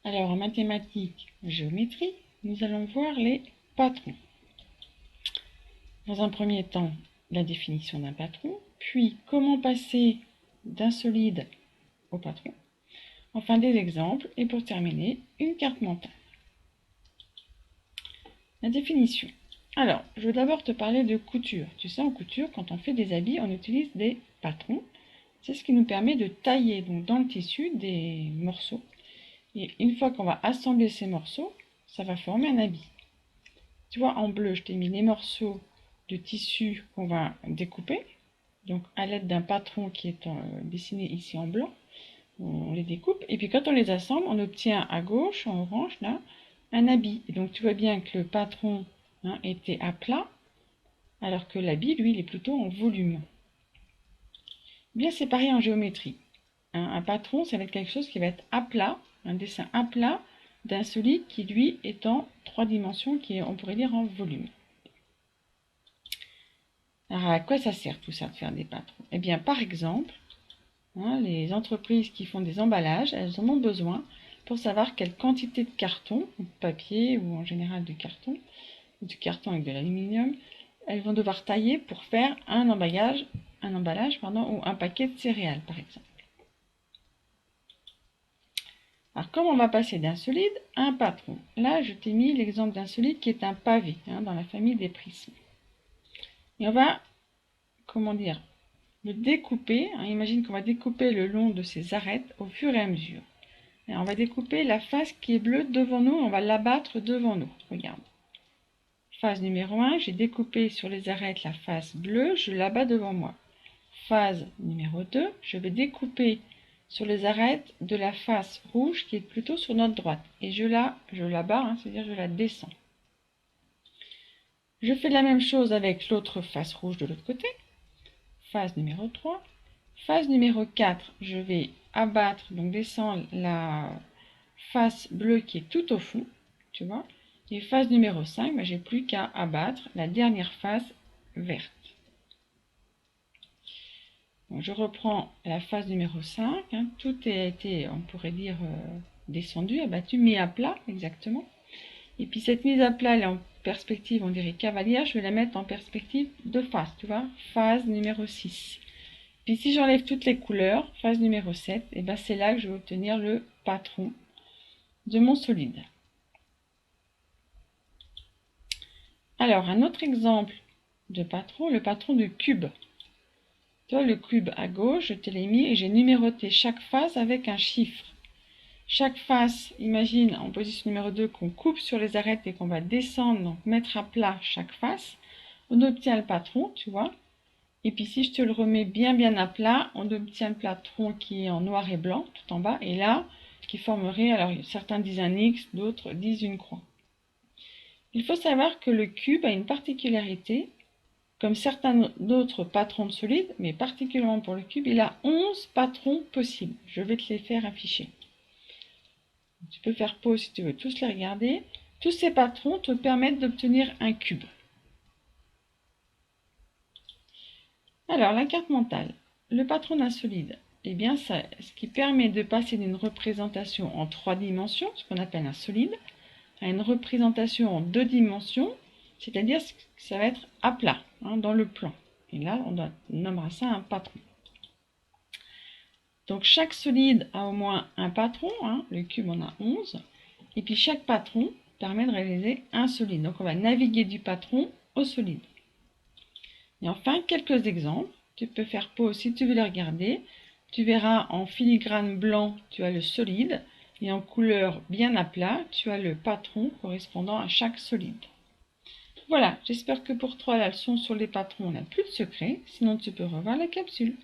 Alors en mathématiques, géométrie, nous allons voir les patrons. Dans un premier temps, la définition d'un patron, puis comment passer d'un solide au patron. Enfin des exemples et pour terminer, une carte mentale. La définition. Alors, je veux d'abord te parler de couture. Tu sais, en couture, quand on fait des habits, on utilise des patrons. C'est ce qui nous permet de tailler donc, dans le tissu des morceaux. Et une fois qu'on va assembler ces morceaux, ça va former un habit. Tu vois, en bleu, je t'ai mis les morceaux de tissu qu'on va découper. Donc, à l'aide d'un patron qui est dessiné ici en blanc, on les découpe. Et puis, quand on les assemble, on obtient à gauche, en orange, là, un habit. Et donc, tu vois bien que le patron était à plat, alors que l'habit, lui, il est plutôt en volume. Bien, c'est pareil en géométrie. Un patron, ça va être quelque chose qui va être à plat, un dessin à plat d'un solide qui, lui, est en 3 dimensions, qui est, on pourrait dire, en volume. Alors, à quoi ça sert tout ça de faire des patrons? Eh bien, par exemple, les entreprises qui font des emballages, elles en ont besoin pour savoir quelle quantité de carton, ou de papier, ou en général du carton avec de l'aluminium, elles vont devoir tailler pour faire un emballage ou un paquet de céréales, par exemple. Alors, comme on va passer d'un solide à un patron, là, je t'ai mis l'exemple d'un solide qui est un pavé, dans la famille des prismes. Et on va, le découper. Imagine qu'on va découper le long de ces arêtes au fur et à mesure. Et on va découper la face qui est bleue devant nous, on va l'abattre devant nous. Regarde. Phase numéro 1, j'ai découpé sur les arêtes la face bleue, je l'abats devant moi. Phase numéro 2, je vais découper sur les arêtes de la face rouge qui est plutôt sur notre droite. Et je l'abats, c'est-à-dire je la descends. Je fais la même chose avec l'autre face rouge de l'autre côté. Phase numéro 3. Phase numéro 4, je vais abattre, donc descendre la face bleue qui est tout au fond, tu vois. Et phase numéro 5, j'ai plus qu'à abattre la dernière face verte. Donc, je reprends la phase numéro 5, tout a été, on pourrait dire, descendu, abattu, mis à plat, exactement. Et puis cette mise à plat, elle est en perspective, on dirait cavalière, je vais la mettre en perspective de face, tu vois, phase numéro 6. Puis si j'enlève toutes les couleurs, phase numéro 7, et ben c'est là que je vais obtenir le patron de mon solide. Alors, un autre exemple de patron, le patron de cube. Tu vois, le cube à gauche, je te l'ai mis et j'ai numéroté chaque face avec un chiffre. Chaque face, imagine en position numéro 2 qu'on coupe sur les arêtes et qu'on va descendre, donc mettre à plat chaque face. On obtient le patron, tu vois. Et puis si je te le remets bien à plat, on obtient le patron qui est en noir et blanc, tout en bas. Et là, qui formerait, alors certains disent un X, d'autres disent une croix. Il faut savoir que le cube a une particularité, comme certains d'autres patrons de solides, mais particulièrement pour le cube, il a 11 patrons possibles. Je vais te les faire afficher. Tu peux faire pause si tu veux tous les regarder. Tous ces patrons te permettent d'obtenir un cube. Alors, la carte mentale. Le patron d'un solide, eh bien, ce qui permet de passer d'une représentation en 3 dimensions, ce qu'on appelle un solide, à une représentation en 2 dimensions, c'est-à-dire que ça va être à plat, dans le plan. Et là, on nommera ça un patron. Donc, chaque solide a au moins un patron, le cube en a 11, et puis chaque patron permet de réaliser un solide. Donc, on va naviguer du patron au solide. Et enfin, quelques exemples. Tu peux faire pause si tu veux les regarder. Tu verras en filigrane blanc, tu as le solide. Et en couleur bien à plat, tu as le patron correspondant à chaque solide. Voilà, j'espère que pour toi, la leçon sur les patrons n'a plus de secret. Sinon, tu peux revoir la capsule.